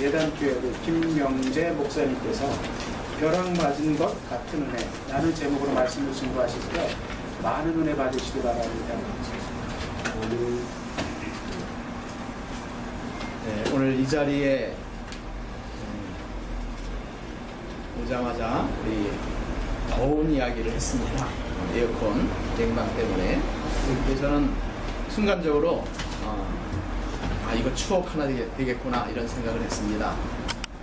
예단교회 김명재 목사님께서 벼락 맞은 것 같은 은혜 라는 제목으로 말씀을 증거하실 때 많은 은혜 받으시기 바랍니다. 네, 오늘 이 자리에 오자마자 우리 더운 이야기를 했습니다. 에어컨 냉방 때문에. 저는 순간적으로 이거 추억 하나 되겠구나 이런 생각을 했습니다.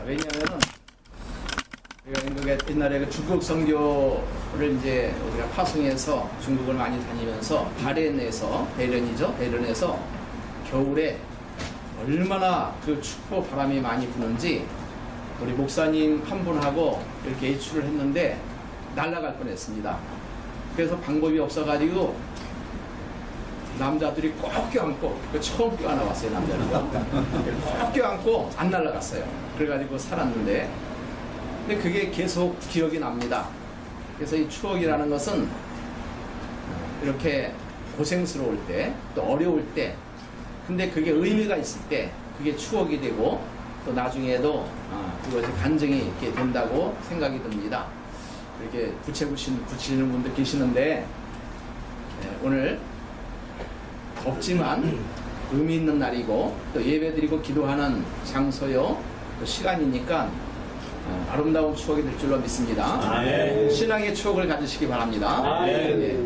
왜냐하면은 우리가 옛날에 그 중국 선교를 이제 우리가 파송해서 중국을 많이 다니면서 대련에서 겨울에 얼마나 그 춥고 바람이 많이 부는지 우리 목사님 한 분하고 이렇게 외출을 했는데 날아갈 뻔했습니다. 그래서 방법이 없어가지고 남자들이 꼭 껴안고, 처음 껴안아왔어요, 남자들이. 꼭 껴안고 안 날아갔어요. 그래가지고 살았는데, 근데 그게 계속 기억이 납니다. 그래서 이 추억이라는 것은 이렇게 고생스러울 때, 또 어려울 때, 근데 그게 의미가 있을 때, 그게 추억이 되고, 또 나중에도 그것이 간증이 있게 된다고 생각이 듭니다. 이렇게 붙이는 분들 계시는데, 오늘 덥지만 의미 있는 날이고 또 예배드리고 기도하는 장소요 또 시간이니까 아름다운 추억이 될 줄로 믿습니다. 신앙의 추억을 가지시기 바랍니다. 예.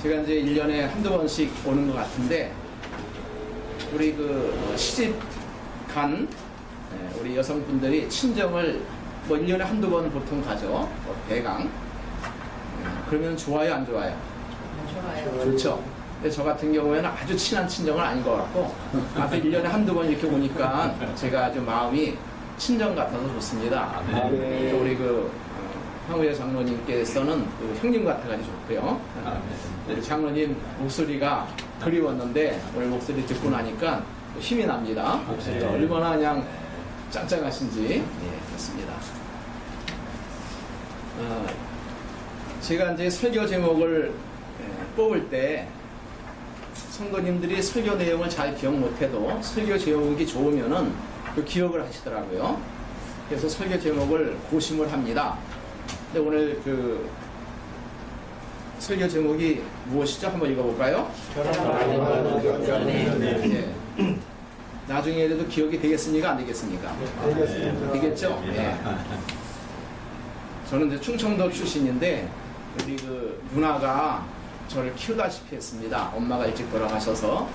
제가 이제 1년에 한두 번씩 오는 것 같은데 우리 그 시집간 우리 여성분들이 친정을 뭐 1년에 한두 번 보통 가죠. 대강. 그러면 좋아요, 안 좋아요? 좋아요. 좋죠. 근데 저 같은 경우에는 아주 친한 친정은 아닌 것 같고 앞에 1년에 한두 번 이렇게 오니까 제가 아주 마음이 친정 같아서 좋습니다. 우리 그 황우여 장로님께서는 그 형님 같아가지고 좋고요. 우리 장로님 목소리가 그리웠는데 오늘 목소리 듣고 나니까 힘이 납니다. 목소리가 얼마나 그냥 짱짱하신지 그렇습니다. 제가 이제 설교 제목을 뽑을 때 성도님들이 설교 내용을 잘 기억 못해도 설교 제목이 좋으면은 그 기억을 하시더라고요. 그래서 설교 제목을 고심을 합니다. 근데 오늘 그 설교 제목이 무엇이죠? 한번 읽어볼까요? 네. 나중에라도 기억이 되겠습니까? 안 되겠습니까? 되겠죠? 네. 저는 이제 충청도 출신인데 우리 그 누나가 저를 키우다시피 했습니다. 엄마가 일찍 돌아가셔서.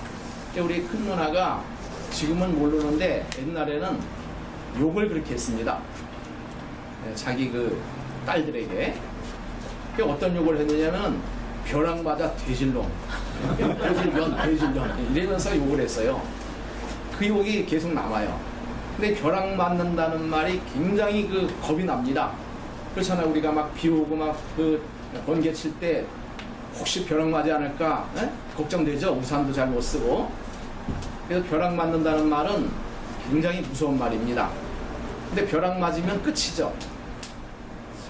우리 큰 누나가 지금은 모르는데 옛날에는 욕을 그렇게 했습니다. 자기 그 딸들에게. 어떤 욕을 했느냐면 벼락 맞아 돼질놈, 돼질년 이러면서 욕을 했어요. 그 욕이 계속 남아요. 근데 벼락 맞는다는 말이 굉장히 그 겁이 납니다. 그렇잖아요. 우리가 막 비 오고 막 그 번개 칠 때 혹시 벼락 맞지 않을까 걱정되죠. 우산도 잘 못 쓰고. 그래서 벼락 맞는다는 말은 굉장히 무서운 말입니다. 근데 벼락 맞으면 끝이죠.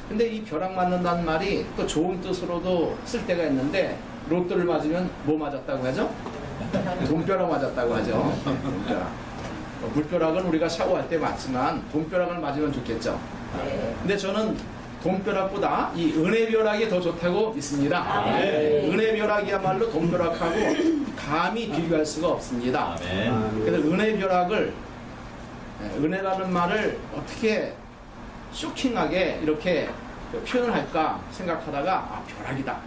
근데 이 벼락 맞는다는 말이 또 좋은 뜻으로도 쓸 때가 있는데 로또를 맞으면 뭐 맞았다고 하죠? 돈벼락 맞았다고 하죠. 돈벼락. 물벼락은 우리가 샤워할 때 맞지만 돈벼락을 맞으면 좋겠죠. 근데 저는 돈벼락보다 이 은혜벼락이 더 좋다고 믿습니다. 은혜벼락이야말로 돈벼락하고 감히 비교할 수가 없습니다. 그래서 은혜벼락을 은혜라는 말을 어떻게 쇼킹하게 이렇게 표현을 할까 생각하다가 벼락이다.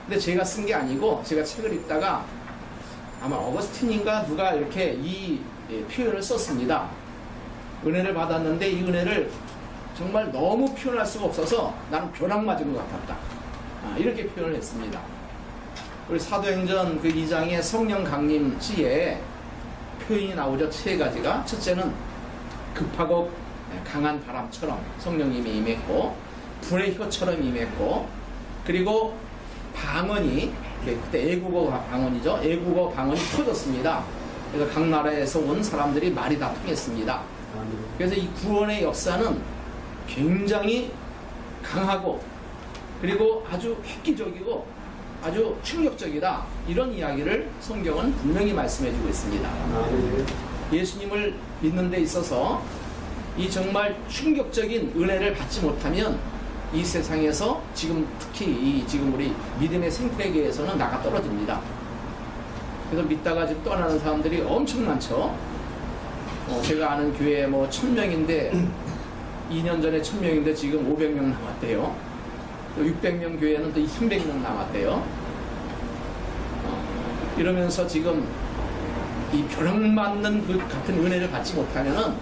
근데 제가 쓴 게 아니고 제가 책을 읽다가 아마 어거스틴인가 누가 이렇게 이 표현을 썼습니다. 은혜를 받았는데 이 은혜를 정말 너무 표현할 수가 없어서 나는 벼락 맞은 것 같았다. 이렇게 표현을 했습니다. 우리 사도행전 그 2장의 성령 강림 시에 표현이 나오죠. 세 가지가. 첫째는 급하고 강한 바람처럼 성령님이 임했고 불의 혀처럼 임했고 그리고 방언이 그때 애국어 방언이죠. 애국어 방언이 터졌습니다. 그래서 각 나라에서 온 사람들이 말이 다 통했습니다. 그래서 이 구원의 역사는 굉장히 강하고 그리고 아주 획기적이고 아주 충격적이다. 이런 이야기를 성경은 분명히 말씀해주고 있습니다. 예수님을 믿는 데 있어서 이 정말 충격적인 은혜를 받지 못하면 이 세상에서 지금 특히 지금 우리 믿음의 생태계에서는 나가 떨어집니다. 그래서 믿다가 지금 떠나는 사람들이 엄청 많죠. 제가 아는 교회 뭐 1000명인데 2년 전에 1000명인데 지금 500명 남았대요. 또 600명 교회는 또 300명 남았대요. 이러면서 지금 이 벼락맞는 그 같은 은혜를 받지 못하면은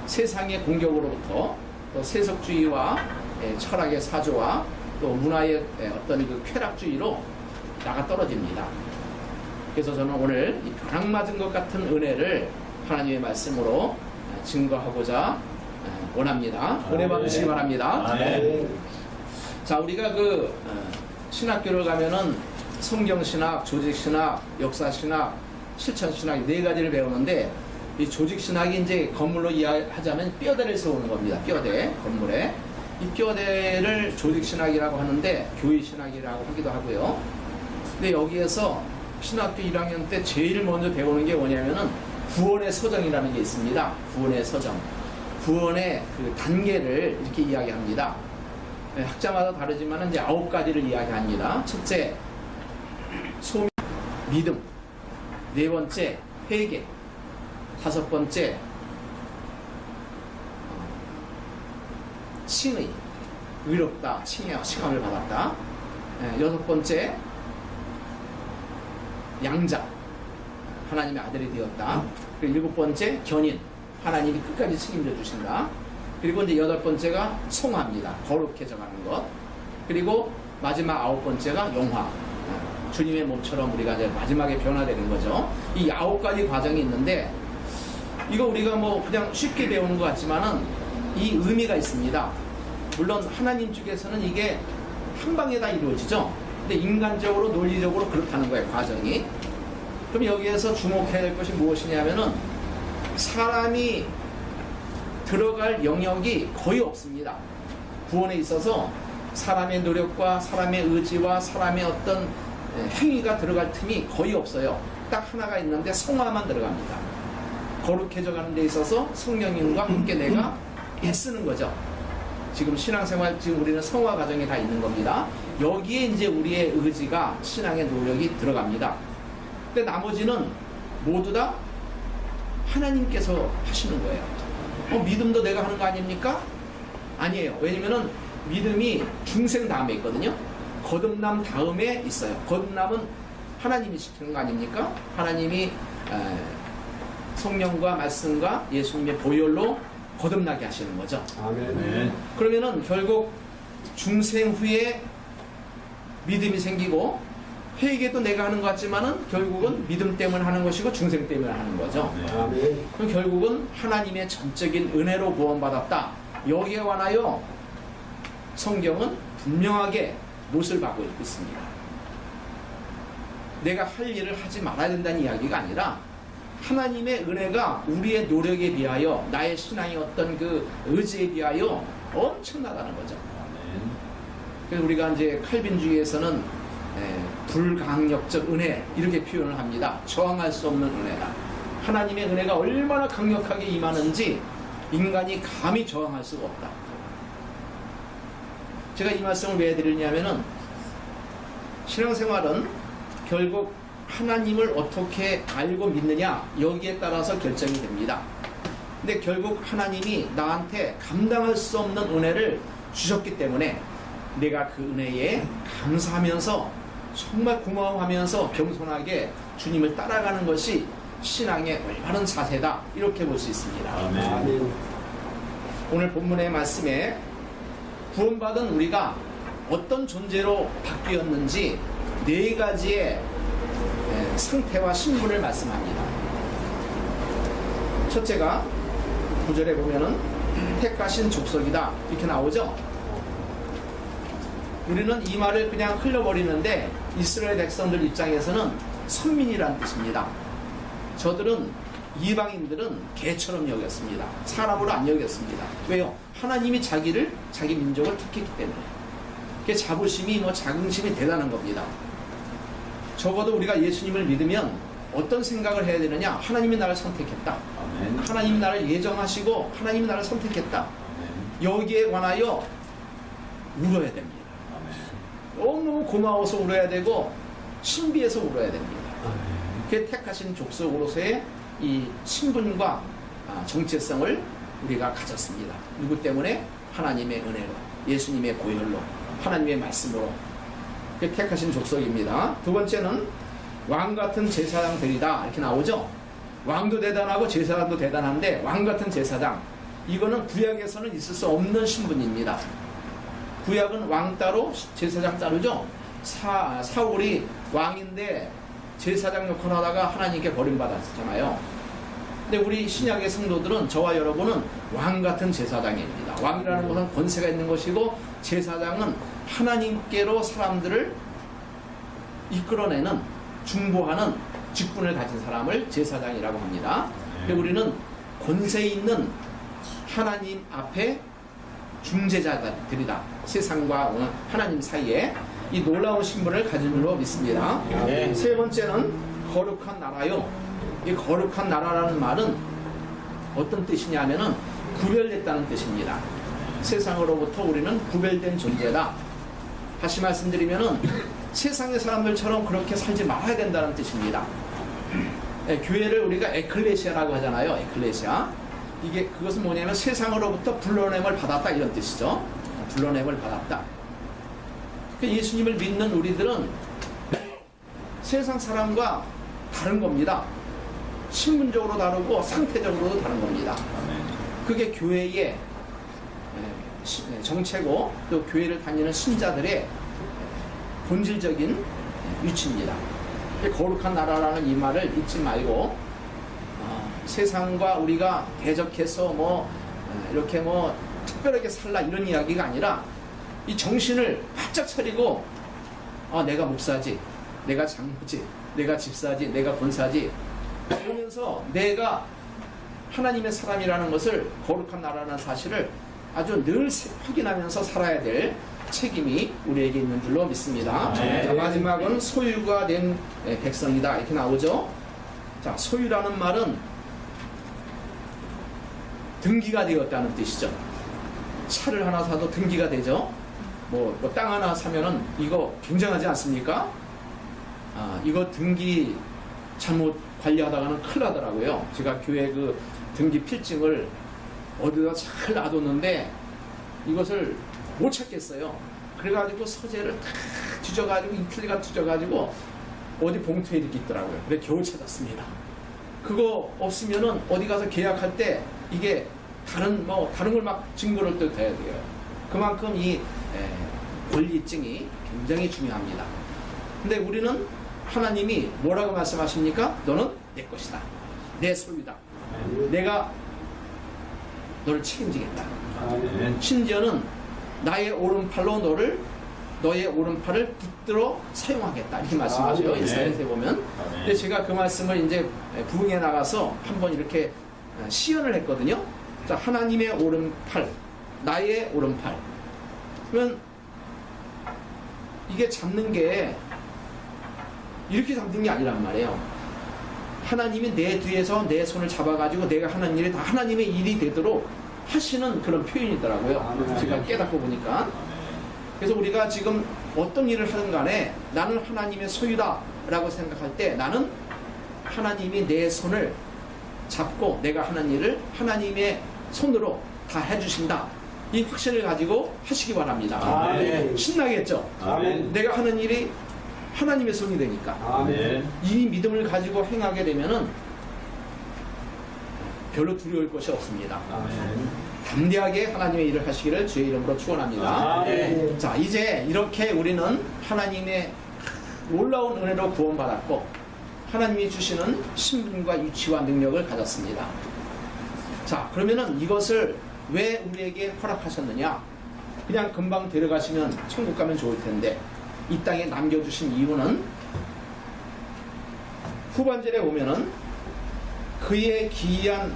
세상의 공격으로부터 또 세속주의와 철학의 사조와 또 문화의 어떤 그 쾌락주의로 나가 떨어집니다. 그래서 저는 오늘 이 벼락맞은 것 같은 은혜를 하나님의 말씀으로 증거하고자 원합니다. 은혜 받으시기 바랍니다. 자, 우리가 그 신학교를 가면은 성경신학, 조직신학, 역사신학, 실천신학 네 가지를 배우는데 이 조직신학이 이제 건물로 이해하자면 뼈대를 세우는 겁니다. 뼈대, 건물에. 이 뼈대를 조직신학이라고 하는데 교회신학이라고 하기도 하고요. 근데 여기에서 신학교 1학년 때 제일 먼저 배우는 게 뭐냐면은 구원의 서정이라는 게 있습니다. 구원의 서정. 구원의 그 단계를 이렇게 이야기합니다. 학자마다 다르지만 이제 9가지를 이야기합니다. 첫째, 소명, 믿음. 네 번째, 회개. 다섯 번째, 칭의. 의롭다, 칭함을 받았다. 여섯 번째, 양자. 하나님의 아들이 되었다. 그리고 일곱 번째, 견인. 하나님이 끝까지 책임져 주신다. 그리고 이제 여덟 번째가 성화입니다. 거룩해져 가는 것. 그리고 마지막 아홉 번째가 영화. 주님의 몸처럼 우리가 이제 마지막에 변화되는 거죠. 이 9가지 과정이 있는데 이거 우리가 뭐 그냥 쉽게 배우는 것 같지만은 이 의미가 있습니다. 물론 하나님 쪽에서는 이게 한 방에 다 이루어지죠. 근데 인간적으로 논리적으로 그렇다는 거예요, 과정이. 그럼 여기에서 주목해야 될 것이 무엇이냐면은 사람이 들어갈 영역이 거의 없습니다. 구원에 있어서 사람의 노력과 사람의 의지와 사람의 어떤 행위가 들어갈 틈이 거의 없어요. 딱 하나가 있는데 성화만 들어갑니다. 거룩해져 가는 데 있어서 성령님과 함께 내가 애쓰는 거죠. 지금 신앙생활, 지금 우리는 성화 과정이 다 있는 겁니다. 여기에 이제 우리의 의지가, 신앙의 노력이 들어갑니다. 근데 나머지는 모두 다 하나님께서 하시는 거예요. 믿음도 내가 하는 거 아닙니까? 아니에요. 왜냐면은 믿음이 중생 다음에 있거든요. 거듭남 다음에 있어요. 거듭남은 하나님이 시키는 거 아닙니까? 하나님이 성령과 말씀과 예수님의 보혈로 거듭나게 하시는 거죠. 아멘. 그러면은 결국 중생 후에 믿음이 생기고 회개도 내가 하는 것 같지만은 결국은 믿음 때문에 하는 것이고 중생 때문에 하는 거죠. 아멘. 그럼 결국은 하나님의 전적인 은혜로 구원받았다. 여기에 관하여 성경은 분명하게 못을 박고 있습니다. 내가 할 일을 하지 말아야 된다는 이야기가 아니라 하나님의 은혜가 우리의 노력에 비하여 나의 신앙의 어떤 그 의지에 비하여 엄청나다는 거죠. 그래서 우리가 이제 칼빈주의에서는 불강력적 은혜 이렇게 표현을 합니다. 저항할 수 없는 은혜다. 하나님의 은혜가 얼마나 강력하게 임하는지 인간이 감히 저항할 수가 없다. 제가 이 말씀을 왜 드리냐면은 신앙생활은 결국 하나님을 어떻게 알고 믿느냐 여기에 따라서 결정이 됩니다. 근데 결국 하나님이 나한테 감당할 수 없는 은혜를 주셨기 때문에 내가 그 은혜에 감사하면서 정말 고마워하면서 겸손하게 주님을 따라가는 것이 신앙의 올바른 자세다 이렇게 볼 수 있습니다. 아멘. 오늘 본문의 말씀에 구원받은 우리가 어떤 존재로 바뀌었는지 네 가지의 상태와 신분을 말씀합니다. 첫째가 9절에 보면은 택하신 족속이다 이렇게 나오죠. 우리는 이 말을 그냥 흘려버리는데 이스라엘 백성들 입장에서는 선민이라는 뜻입니다. 저들은 이방인들은 개처럼 여겼습니다. 사람으로 안 여겼습니다. 왜요? 하나님이 자기 민족을 택했기 때문에. 그 자부심이 자긍심이 대단한 겁니다. 적어도 우리가 예수님을 믿으면 어떤 생각을 해야 되느냐? 하나님이 나를 선택했다. 아멘. 하나님이 나를 예정하시고 하나님이 나를 선택했다. 아멘. 여기에 관하여 울어야 됩니다. 아멘. 너무너무 고마워서 울어야 되고 신비해서 울어야 됩니다. 아멘. 그 택하신 족속으로서의 이 신분과 정체성을 우리가 가졌습니다. 누구 때문에? 하나님의 은혜로, 예수님의 보혈로, 하나님의 말씀으로. 그 택하신 족속입니다. 두 번째는 왕 같은 제사장들이다 이렇게 나오죠. 왕도 대단하고 제사장도 대단한데 왕 같은 제사장, 이거는 구약에서는 있을 수 없는 신분입니다. 구약은 왕 따로 제사장 따로죠. 사울이 왕인데 제사장 역할을 하다가 하나님께 버림받았잖아요. 근데 우리 신약의 성도들은, 저와 여러분은 왕 같은 제사장입니다. 왕이라는 것은 권세가 있는 것이고, 제사장은 하나님께로 사람들을 이끌어내는, 중보하는 직분을 가진 사람을 제사장이라고 합니다. 근데 우리는 권세 있는 하나님 앞에 중재자들이다. 세상과 하나님 사이에 이 놀라운 신분을 가진 줄로 믿습니다. 네. 세 번째는 거룩한 나라요. 이 거룩한 나라라는 말은 어떤 뜻이냐면은 구별됐다는 뜻입니다. 세상으로부터 우리는 구별된 존재다. 다시 말씀드리면은 세상의 사람들처럼 그렇게 살지 말아야 된다는 뜻입니다. 네, 교회를 우리가 에클레시아라고 하잖아요. 에클레시아. 이게 그것은 뭐냐면 세상으로부터 불러냄을 받았다 이런 뜻이죠. 불러냄을 받았다. 예수님을 믿는 우리들은 세상 사람과 다른 겁니다. 신분적으로 다르고 상태적으로도 다른 겁니다. 그게 교회의 정체고 또 교회를 다니는 신자들의 본질적인 위치입니다. 거룩한 나라라는 이 말을 잊지 말고 세상과 우리가 대적해서 이렇게 특별하게 살라 이런 이야기가 아니라 이 정신을 바짝 차리고 내가 목사지, 내가 장로지, 내가 집사지, 내가 권사지 그러면서 내가 하나님의 사람이라는 것을, 거룩한 나라라는 사실을 아주 늘 확인하면서 살아야 될 책임이 우리에게 있는 줄로 믿습니다. 네. 자, 마지막은 소유가 된 백성이다 이렇게 나오죠. 자, 소유라는 말은 등기가 되었다는 뜻이죠. 차를 하나 사도 등기가 되죠. 땅 하나 사면은 이거 굉장하지 않습니까? 이거 등기 잘못 관리하다가는 큰일 나더라고요. 제가 교회 그 등기 필증을 어디다 잘 놔뒀는데 이것을 못 찾겠어요. 그래가지고 서재를 다 뒤져가지고 이틀간 뒤져가지고 어디 봉투에 이렇게 있더라고요. 그래 겨우 찾았습니다. 그거 없으면은 어디 가서 계약할 때 이게 다른 걸 막 증거를 또 대야 돼요. 그만큼 이 권리증이 굉장히 중요합니다. 근데 우리는 하나님이 뭐라고 말씀하십니까? 너는 내 것이다. 내 소유다. 내가 너를 책임지겠다. 심지어는 나의 오른팔로 너의 오른팔을 붙들어 사용하겠다. 이렇게 말씀하죠. 이사야서에 보면. 근데 제가 그 말씀을 이제 부흥에 나가서 한번 이렇게 시연을 했거든요. 자, 하나님의 오른팔, 나의 오른팔. 그러면 이게 잡는 게 이렇게 잡는 게 아니란 말이에요. 하나님이 내 뒤에서 내 손을 잡아가지고 내가 하는 일이 다 하나님의 일이 되도록 하시는 그런 표현이더라고요. 제가 깨닫고 보니까. 그래서 우리가 지금 어떤 일을 하든 간에 나는 하나님의 소유다 라고 생각할 때 나는 하나님이 내 손을 잡고 내가 하는 일을 하나님의 손으로 다 해주신다. 이 확신을 가지고 하시기 바랍니다. 아멘. 신나겠죠? 아멘. 내가 하는 일이 하나님의 손이 되니까. 아멘. 이 믿음을 가지고 행하게 되면은 별로 두려울 것이 없습니다. 아멘. 담대하게 하나님의 일을 하시기를 주의 이름으로 축원합니다. 아멘. 자, 이제 이렇게 우리는 하나님의 놀라운 은혜로 구원받았고 하나님이 주시는 신분과 위치와 능력을 가졌습니다. 자, 그러면은 이것을 왜 우리에게 허락하셨느냐? 그냥 금방 데려가시면 천국 가면 좋을 텐데 이 땅에 남겨주신 이유는 후반절에 보면은 그의 기이한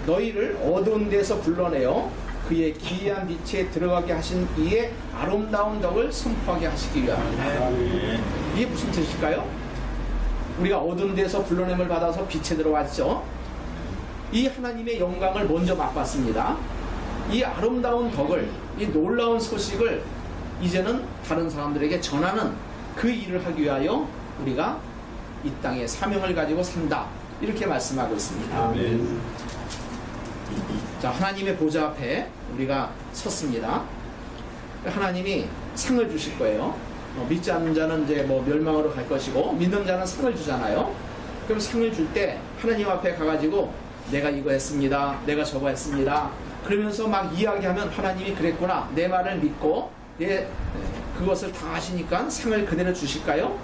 너희를 어두운 데서 불러내어 그의 기이한 빛에 들어가게 하신 이의 아름다운 덕을 선포하게 하시기 위함이다. 이게 무슨 뜻일까요? 우리가 어두운 데서 불러냄을 받아서 빛에 들어왔죠. 이 하나님의 영광을 먼저 맛봤습니다. 이 아름다운 덕을, 이 놀라운 소식을 이제는 다른 사람들에게 전하는 그 일을 하기 위하여 우리가 이 땅에 사명을 가지고 산다, 이렇게 말씀하고 있습니다. 아멘. 자, 하나님의 보좌 앞에 우리가 섰습니다. 하나님이 상을 주실 거예요. 믿지 않는 자는 이제 뭐 멸망으로 갈 것이고, 믿는 자는 상을 주잖아요. 그럼 상을 줄 때 하나님 앞에 가가지고 내가 이거 했습니다, 내가 저거 했습니다, 그러면서 막 이야기하면 하나님이 그랬구나, 내 말을 믿고 그것을 다 하시니까 상을 그대로 주실까요?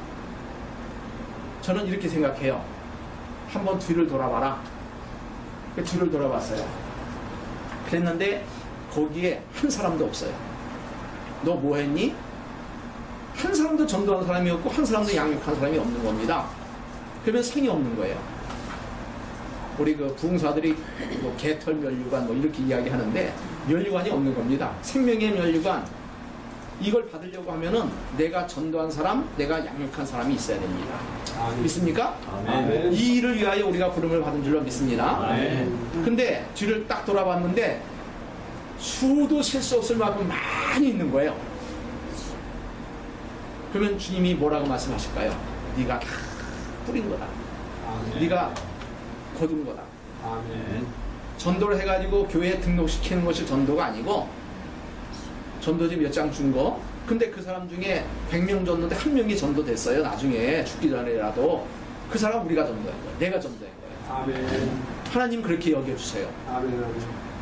저는 이렇게 생각해요. 한번 뒤를 돌아봐라. 뒤를 돌아봤어요. 그랬는데 거기에 한 사람도 없어요. 너 뭐 했니? 한 사람도 전도한 사람이 없고 한 사람도 양육한 사람이 없는 겁니다. 그러면 상이 없는 거예요. 우리 그 부흥사들이 뭐 개털 면류관 뭐 이렇게 이야기하는데 면류관이 없는 겁니다. 생명의 면류관, 이걸 받으려고 하면은 내가 전도한 사람, 내가 양육한 사람이 있어야 됩니다. 믿습니까? 아멘. 이 일을 위하여 우리가 부름을 받은 줄로 믿습니다. 아멘. 근데 뒤를 딱 돌아봤는데 수도 셀 수 없을 만큼 많이 있는 거예요. 그러면 주님이 뭐라고 말씀하실까요? 네가 다 뿌린 거다. 네가 거둔 거다. 아멘. 전도를 해가지고 교회에 등록시키는 것이 전도가 아니고, 전도지 몇 장 준 거, 근데 그 사람 중에 100명 줬는데 한 명이 전도됐어요. 나중에 죽기 전에라도 그 사람 우리가 전도한 거예요. 내가 전도한 거예요. 아멘. 하나님 그렇게 여겨주세요. 아멘.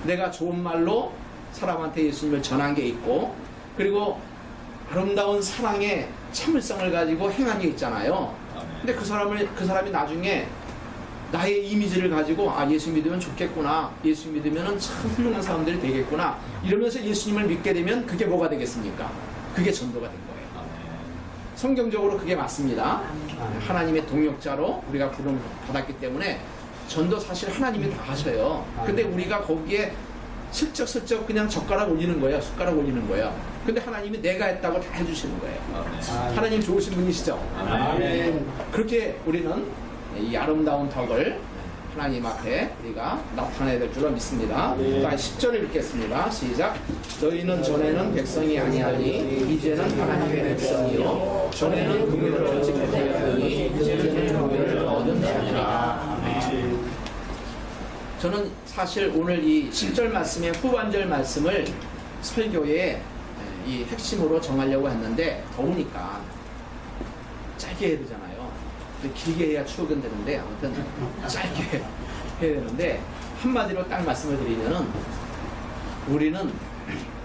내가 좋은 말로 사람한테 예수님을 전한 게 있고, 그리고 아름다운 사랑의 참을성을 가지고 행한 게 있잖아요. 근데 그 사람이 나중에 나의 이미지를 가지고 예수 믿으면 좋겠구나, 예수 믿으면 참 훌륭한 사람들이 되겠구나, 이러면서 예수님을 믿게 되면 그게 뭐가 되겠습니까? 그게 전도가 된 거예요. 성경적으로 그게 맞습니다. 하나님의 동역자로 우리가 부름 받았기 때문에 전도 사실 하나님이 다 하셔요. 근데 우리가 거기에 슬쩍슬쩍 그냥 젓가락 올리는 거예요. 숟가락 올리는 거예요. 근데 하나님이 내가 했다고 다 해주시는 거예요. 하나님 좋으신 분이시죠? 아멘. 그렇게 우리는 이 아름다운 덕을 하나님 앞에 우리가 나타내야 될 줄로 믿습니다. 네. 자, 10절을 읽겠습니다. 시작. 너희는 전에는 백성이 아니하니 이제는 하나님의 백성이요 전에는 긍휼을 얻지 못하였더니 이제는 긍휼을 얻은 자니라. 저는 사실 오늘 이 10절 말씀의 후반절 말씀을 설교의 이 핵심으로 정하려고 했는데 더우니까 짧게 해야 되잖아요. 근데 길게 해야 추억은 되는데 아무튼 짧게 해야 되는데, 한마디로 딱 말씀을 드리면은 우리는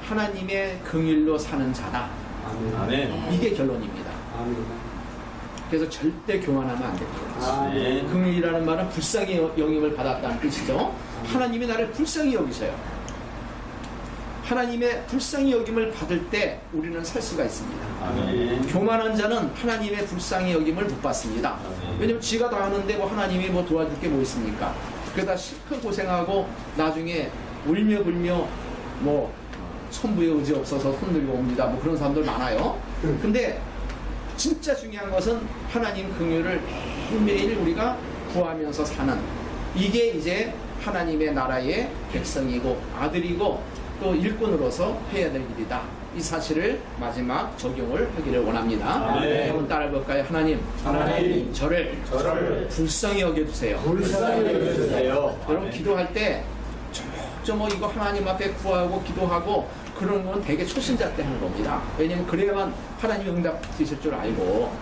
하나님의 긍휼로 사는 자다. 아멘. 이게 결론입니다. 그래서 절대 교만하면 안 됩니다. 아멘. 긍휼이라는 말은 불쌍히 여김을 받았다는 뜻이죠. 하나님이 나를 불쌍히 여기셔요. 하나님의 불쌍히 여김을 받을 때 우리는 살 수가 있습니다. 아멘. 교만한 자는 하나님의 불쌍히 여김을 못 받습니다. 왜냐면 지가 다 하는데 뭐 하나님이 뭐 도와줄 게 뭐 있습니까? 그러다 실컷 고생하고 나중에 울며 불며 뭐 천부의 의지 없어서 손 들고 옵니다. 뭐 그런 사람들 많아요. 근데 진짜 중요한 것은 하나님 긍휼을 매일매일 우리가 구하면서 사는, 이게 이제 하나님의 나라의 백성이고 아들이고 또 일꾼으로서 해야 될 일이다. 이 사실을 마지막 적용을 하기를 원합니다. 아멘. 한번 따라해볼까요? 하나님, 저를 불쌍히 여겨주세요. 불쌍히 여겨주세요. 여러분 기도할 때 뭐 이거 하나님 앞에 구하고 기도하고 그런 건 되게 초신자 때 하는 겁니다. 왜냐면 그래야만 하나님이 응답되실 줄 알고.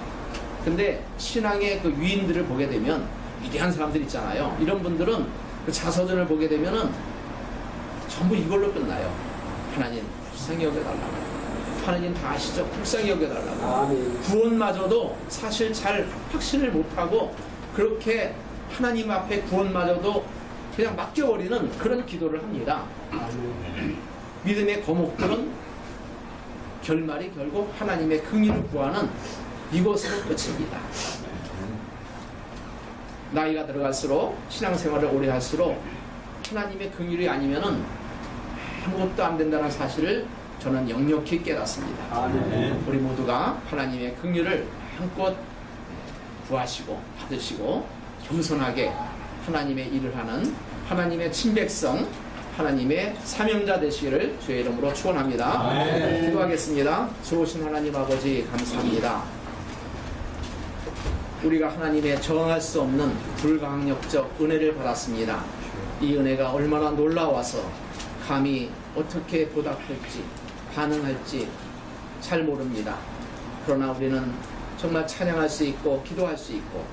근데 신앙의 그 위인들을 보게 되면 위대한 사람들 있잖아요. 이런 분들은 그 자서전을 보게 되면은 전부 이걸로 끝나요. 하나님 불쌍히 여겨달라고. 하나님 다 아시죠? 불쌍히 여겨달라고. 구원마저도 사실 잘 확신을 못하고 그렇게 하나님 앞에 구원마저도 그냥 맡겨버리는 그런 기도를 합니다. 믿음의 거목들은 결말이 결국 하나님의 긍휼을 구하는 이것으로 끝입니다. 나이가 들어갈수록 신앙생활을 오래 할수록 하나님의 긍휼이 아니면은 아무것도 안 된다는 사실을 저는 역력히 깨닫습니다. 아멘. 우리 모두가 하나님의 긍휼을 한껏 구하시고 받으시고 겸손하게 하나님의 일을 하는 하나님의 친백성, 하나님의 사명자 되시기를 주의 이름으로 축원합니다. 기도하겠습니다. 좋으신 하나님 아버지 감사합니다. 우리가 하나님의 저항할 수 없는 불가항력적 은혜를 받았습니다. 이 은혜가 얼마나 놀라워서 감히 어떻게 보답할지 반응할지 잘 모릅니다. 그러나 우리는 정말 찬양할 수 있고 기도할 수 있고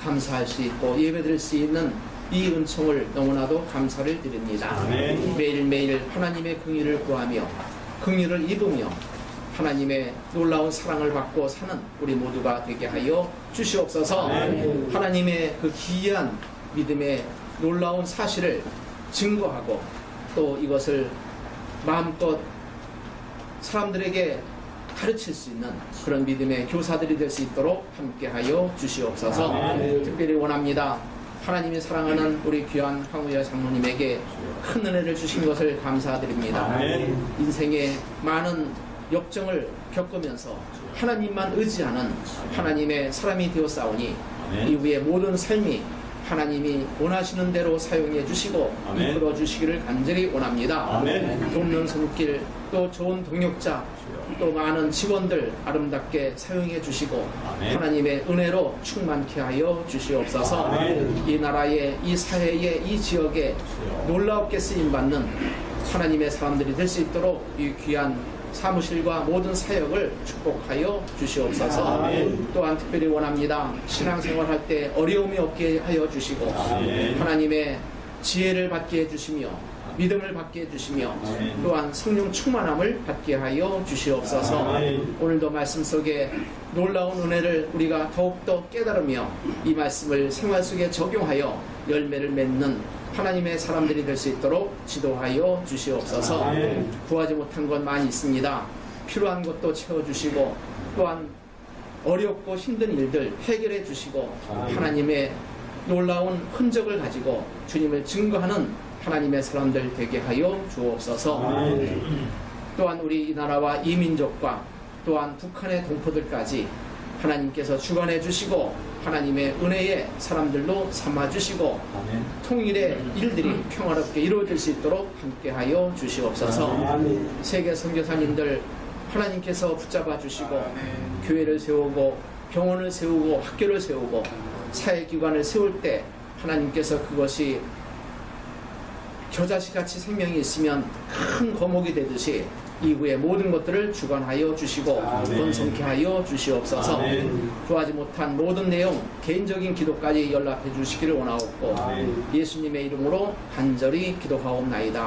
감사할 수 있고 예배드릴 수 있는 이 은총을 너무나도 감사를 드립니다. 아멘. 매일매일 하나님의 긍휼을 구하며 긍휼을 입으며 하나님의 놀라운 사랑을 받고 사는 우리 모두가 되게 하여 주시옵소서. 아멘. 하나님의 그 기이한 믿음의 놀라운 사실을 증거하고 또 이것을 마음껏 사람들에게 가르칠 수 있는 그런 믿음의 교사들이 될 수 있도록 함께하여 주시옵소서. 아멘. 특별히 원합니다. 하나님이 사랑하는 우리 귀한 황우여 장로님에게 큰 은혜를 주신 것을 감사드립니다. 아멘. 인생의 많은 역정을 겪으면서 하나님만 의지하는 하나님의 사람이 되었사오니 아멘. 이후의 모든 삶이 하나님이 원하시는 대로 사용해 주시고 아멘. 이끌어 주시기를 간절히 원합니다. 아멘. 돕는 손길, 또 좋은 동역자, 또 많은 직원들 아름답게 사용해 주시고 아멘. 하나님의 은혜로 충만케 하여 주시옵소서. 아멘. 이 나라의, 이 사회의, 이 지역에 놀랍게 쓰임받는 하나님의 사람들이 될 수 있도록 이 귀한 사무실과 모든 사역을 축복하여 주시옵소서. 아멘. 또한 특별히 원합니다. 신앙생활할 때 어려움이 없게 하여 주시고 아멘. 하나님의 지혜를 받게 해주시며 믿음을 받게 해주시며 아멘. 또한 성령 충만함을 받게 하여 주시옵소서. 아멘. 오늘도 말씀 속에 놀라운 은혜를 우리가 더욱더 깨달으며 이 말씀을 생활 속에 적용하여 열매를 맺는 하나님의 사람들이 될 수 있도록 지도하여 주시옵소서. 아멘. 구하지 못한 것 많이 있습니다. 필요한 것도 채워주시고 또한 어렵고 힘든 일들 해결해 주시고 아멘. 하나님의 놀라운 흔적을 가지고 주님을 증거하는 하나님의 사람들 되게 하여 주옵소서. 아멘. 또한 우리 이 나라와 이 민족과 또한 북한의 동포들까지 하나님께서 주관해 주시고 하나님의 은혜의 사람들로 삼아 주시고 아멘. 통일의 일들이 평화롭게 이루어질 수 있도록 함께하여 주시옵소서. 아멘. 세계 선교사님들 하나님께서 붙잡아 주시고 교회를 세우고 병원을 세우고 학교를 세우고 사회기관을 세울 때 하나님께서 그것이 겨자씨같이 생명이 있으면 큰 거목이 되듯이 이후의 모든 것들을 주관하여 주시고 아멘. 번성케 하여 주시옵소서. 아멘. 구하지 못한 모든 내용 개인적인 기도까지 연락해 주시기를 원하옵고 아멘. 예수님의 이름으로 간절히 기도하옵나이다.